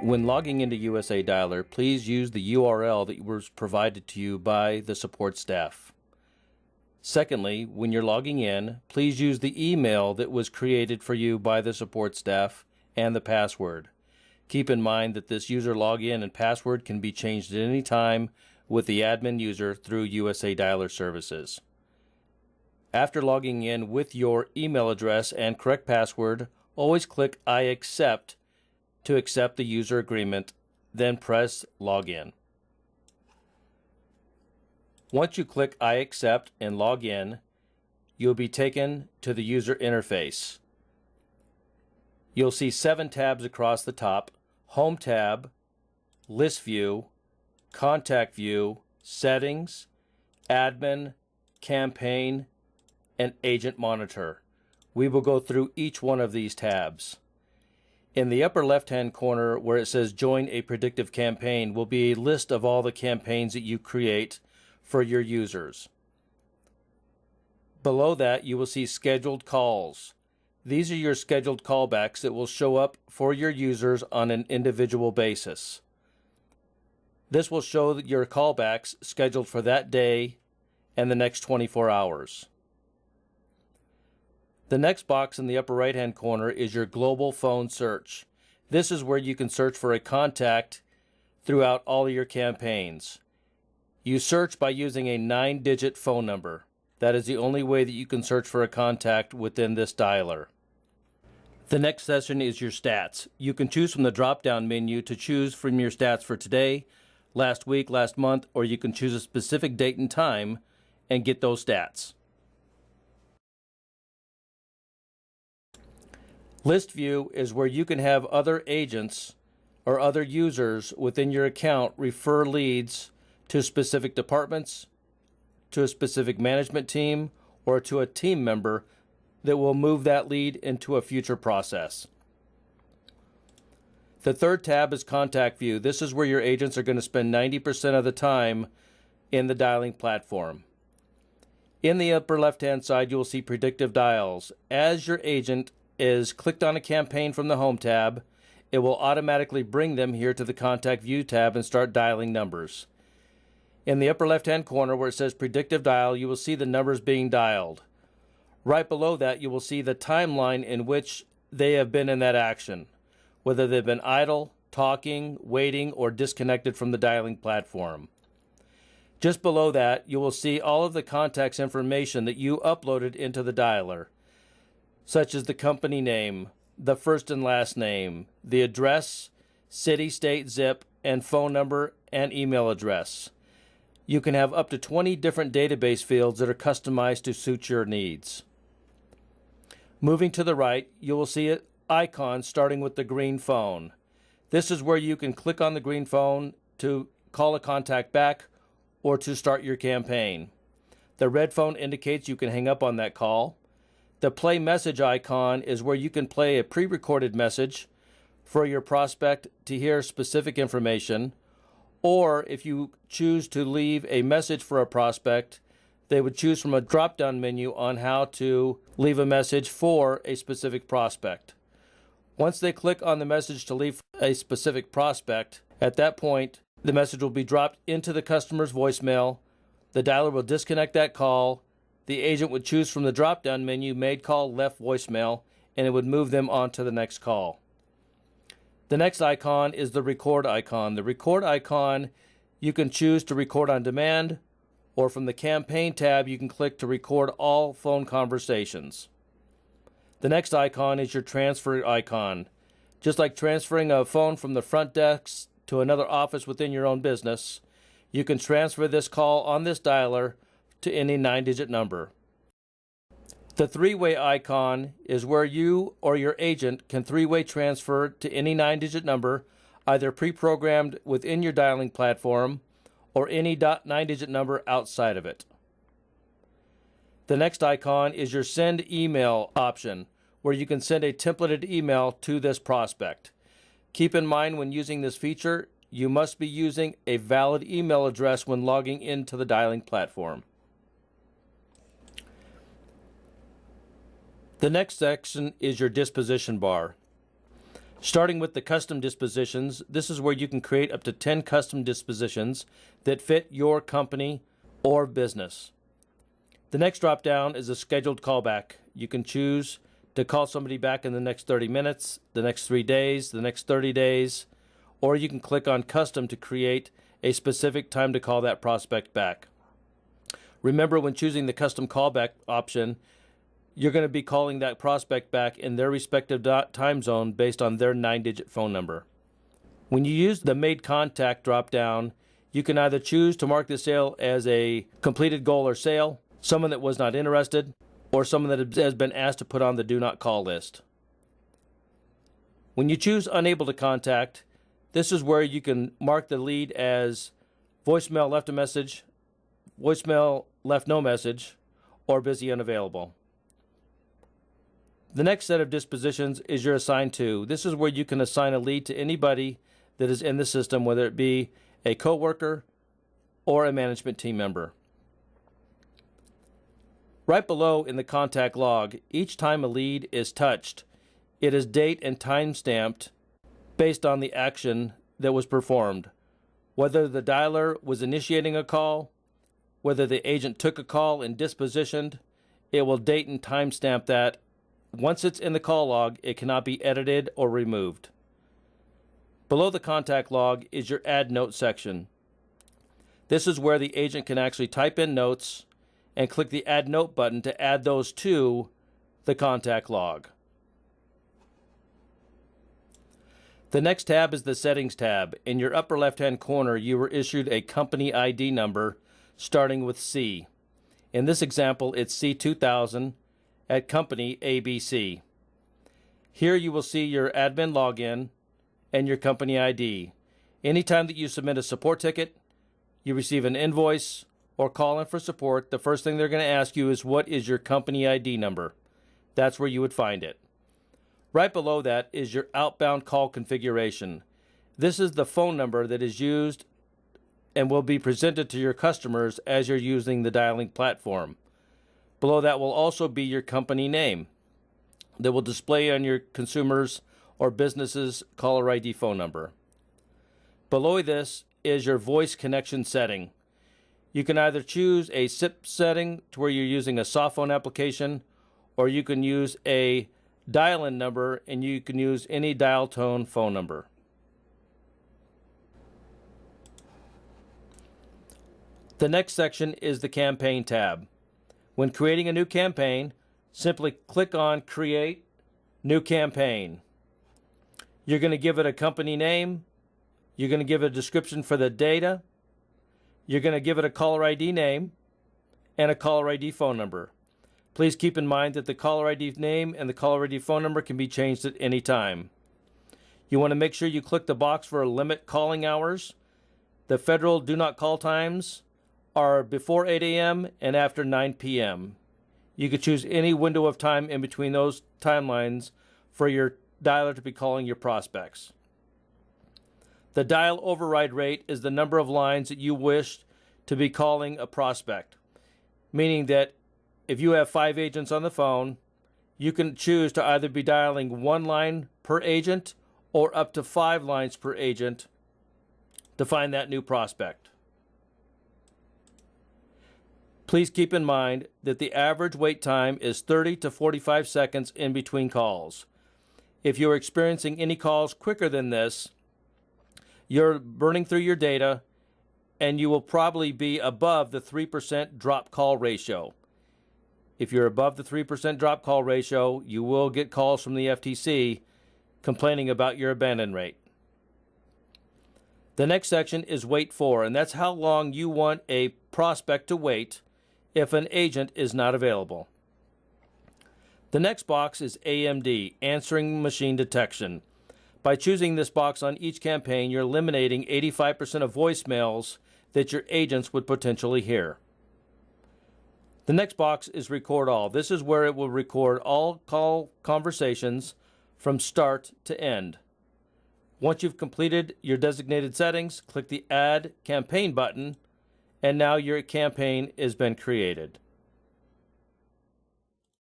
When logging into USA Dialer, please use the URL that was provided to you by the support staff. Secondly, when you're logging in, please use the email that was created for you by the support staff and the password. Keep in mind that this user login and password can be changed at any time with the admin user through USA Dialer services. After logging in with your email address and correct password, always click I accept to accept the user agreement, then press Login. Once you click I accept and log in, you'll be taken to the user interface. You'll see 7 tabs across the top: Home tab, List View, Contact View, Settings, Admin, Campaign, and Agent Monitor. We will go through each one of these tabs. In the upper left-hand corner where it says Join a Predictive Campaign will be a list of all the campaigns that you create for your users. Below that, you will see Scheduled Calls. These are your scheduled callbacks that will show up for your users on an individual basis. This will show your callbacks scheduled for that day and the next 24 hours. The next box in the upper right-hand corner is your global phone search. This is where you can search for a contact throughout all of your campaigns. You search by using a 9-digit phone number. That is the only way that you can search for a contact within this dialer. The next section is your stats. You can choose from the drop-down menu to choose from your stats for today, last week, last month, or you can choose a specific date and time and get those stats. List View is where you can have other agents or other users within your account refer leads to specific departments, to a specific management team, or to a team member that will move that lead into a future process. The third tab is Contact View. This is where your agents are going to spend 90% of the time in the dialing platform. In the upper left-hand side, you will see Predictive Dials. As your agent is clicked on a campaign from the Home tab, it will automatically bring them here to the Contact View tab and start dialing numbers. In the upper left-hand corner where it says Predictive Dial, you will see the numbers being dialed. Right below that, you will see the timeline in which they have been in that action, whether they've been idle, talking, waiting, or disconnected from the dialing platform. Just below that, you will see all of the contacts information that you uploaded into the dialer, such as the company name, the first and last name, the address, city, state, zip, and phone number and email address. You can have up to 20 different database fields that are customized to suit your needs. Moving to the right, you will see an icon starting with the green phone. This is where you can click on the green phone to call a contact back or to start your campaign. The red phone indicates you can hang up on that call. The play message icon is where you can play a pre-recorded message for your prospect to hear specific information, or if you choose to leave a message for a prospect, they would choose from a drop-down menu on how to leave a message for a specific prospect. Once they click on the message to leave a specific prospect, at that point, the message will be dropped into the customer's voicemail. The dialer will disconnect that call. The agent would choose from the drop-down menu Made Call, Left Voicemail, and it would move them on to the next call. The next icon is the record icon. The record icon, you can choose to record on demand, or from the campaign tab, you can click to record all phone conversations. The next icon is your transfer icon. Just like transferring a phone from the front desk to another office within your own business, you can transfer this call on this dialer to any 9-digit number. The three-way icon is where you or your agent can three-way transfer to any 9-digit number, either pre-programmed within your dialing platform or any 9-digit number outside of it. The next icon is your send email option, where you can send a templated email to this prospect. Keep in mind when using this feature, you must be using a valid email address when logging into the dialing platform. The next section is your disposition bar. Starting with the custom dispositions, this is where you can create up to 10 custom dispositions that fit your company or business. The next drop down is a scheduled callback. You can choose to call somebody back in the next 30 minutes, the next 3 days, the next 30 days, or you can click on custom to create a specific time to call that prospect back. Remember, when choosing the custom callback option, you're going to be calling that prospect back in their respective time zone based on their 9-digit phone number. When you use the Made Contact drop-down, you can either choose to mark the sale as a completed goal or sale, someone that was not interested, or someone that has been asked to put on the Do Not Call list. When you choose Unable to Contact, this is where you can mark the lead as voicemail left a message, voicemail left no message, or busy unavailable. The next set of dispositions is your Assign To. This is where you can assign a lead to anybody that is in the system, whether it be a coworker or a management team member. Right below in the contact log, each time a lead is touched, it is date and time stamped based on the action that was performed. Whether the dialer was initiating a call, whether the agent took a call and dispositioned, it will date and timestamp that. Once it's in the call log, it cannot be edited or removed. Below the contact log is your Add Note section. This is where the agent can actually type in notes and click the Add Note button to add those to the contact log. The next tab is the Settings tab. In your upper left-hand corner, you were issued a company ID number starting with C. In this example, it's C2000 at company ABC. Here you will see your admin login and your company ID. Anytime that you submit a support ticket, you receive an invoice, or call in for support, the first thing they're going to ask you is, what is your company ID number? That's where you would find it. Right below that is your outbound call configuration. This is the phone number that is used and will be presented to your customers as you're using the dialing platform. Below that will also be your company name that will display on your consumers or businesses caller ID phone number. Below this is your voice connection setting. You can either choose a SIP setting to where you're using a soft phone application, or you can use a dial-in number and you can use any dial tone phone number. The next section is the Campaign tab. When creating a new campaign, simply click on Create New Campaign. You're going to give it a company name. You're going to give it a description for the data. You're going to give it a caller ID name and a caller ID phone number. Please keep in mind that the caller ID name and the caller ID phone number can be changed at any time. You want to make sure you click the box for limit calling hours. The federal do not call times are before 8 a.m. and after 9 p.m. You could choose any window of time in between those timelines for your dialer to be calling your prospects. The dial override rate is the number of lines that you wish to be calling a prospect, meaning that if you have 5 agents on the phone, you can choose to either be dialing 1 line per agent or up to 5 lines per agent to find that new prospect. Please keep in mind that the average wait time is 30 to 45 seconds in between calls. If you're experiencing any calls quicker than this, you're burning through your data and you will probably be above the 3% drop call ratio. If you're above the 3% drop call ratio, you will get calls from the FTC complaining about your abandon rate. The next section is Wait For, and that's how long you want a prospect to wait if an agent is not available. The next box is AMD, Answering Machine Detection. By choosing this box on each campaign, you're eliminating 85% of voicemails that your agents would potentially hear. The next box is Record All. This is where it will record all call conversations from start to end. Once you've completed your designated settings, click the Add Campaign button, and now your campaign has been created.